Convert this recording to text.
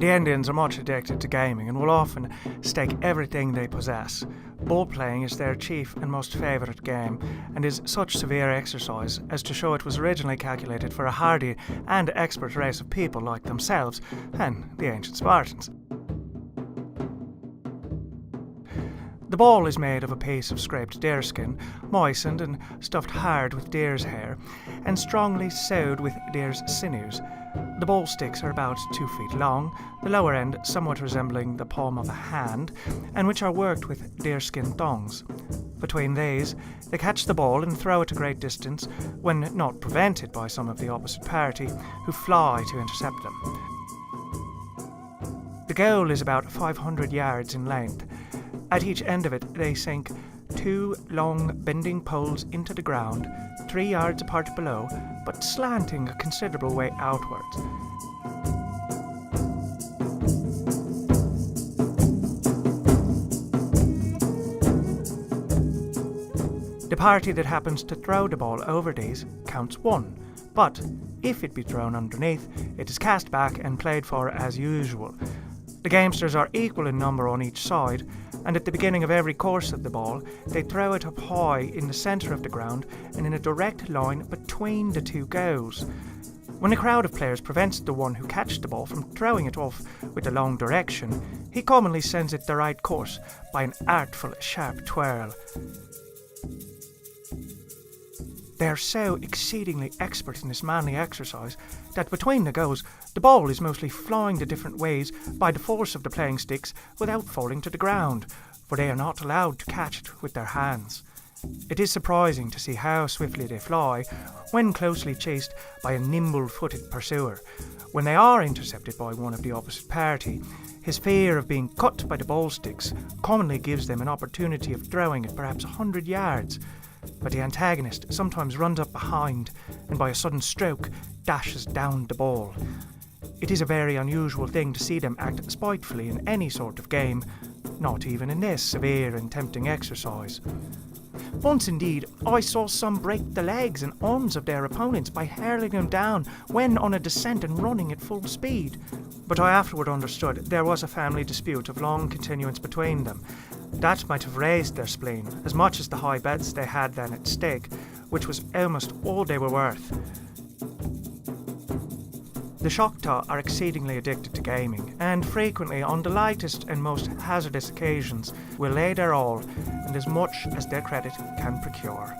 The Indians are much addicted to gaming and will often stake everything they possess. Ball playing is their chief and most favourite game, and is such severe exercise as to show it was originally calculated for a hardy and expert race of people like themselves and the ancient Spartans. The ball is made of a piece of scraped deerskin, moistened and stuffed hard with deer's hair, and strongly sewed with deer's sinews. The ball sticks are about 2 feet long, the lower end somewhat resembling the palm of a hand, and which are worked with deerskin thongs. Between these, they catch the ball and throw it a great distance, when not prevented by some of the opposite party, who fly to intercept them. The goal is about 500 yards in length. At each end of it, they sink 2 long bending poles into the ground, 3 yards apart below, but slanting a considerable way outwards. The party that happens to throw the ball over these counts 1, but if it be thrown underneath, it is cast back and played for as usual. The gamesters are equal in number on each side, and at the beginning of every course of the ball, they throw it up high in the centre of the ground and in a direct line between the 2 goals. When a crowd of players prevents the one who catches the ball from throwing it off with the long direction, he commonly sends it the right course by an artful, sharp twirl. They are so exceedingly expert in this manly exercise that between the goals, the ball is mostly flying the different ways by the force of the playing sticks without falling to the ground, for they are not allowed to catch it with their hands. It is surprising to see how swiftly they fly when closely chased by a nimble-footed pursuer. When they are intercepted by one of the opposite party, his fear of being cut by the ball sticks commonly gives them an opportunity of throwing it perhaps 100 yards. But the antagonist sometimes runs up behind and by a sudden stroke dashes down the ball. It is a very unusual thing to see them act spitefully in any sort of game, not even in this severe and tempting exercise. Once indeed, I saw some break the legs and arms of their opponents by hurling them down when on a descent and running at full speed. But I afterward understood there was a family dispute of long continuance between them. That might have raised their spleen as much as the high bets they had then at stake, which was almost all they were worth. The Choctaw are exceedingly addicted to gaming, and frequently on the lightest and most hazardous occasions will lay their all and as much as their credit can procure.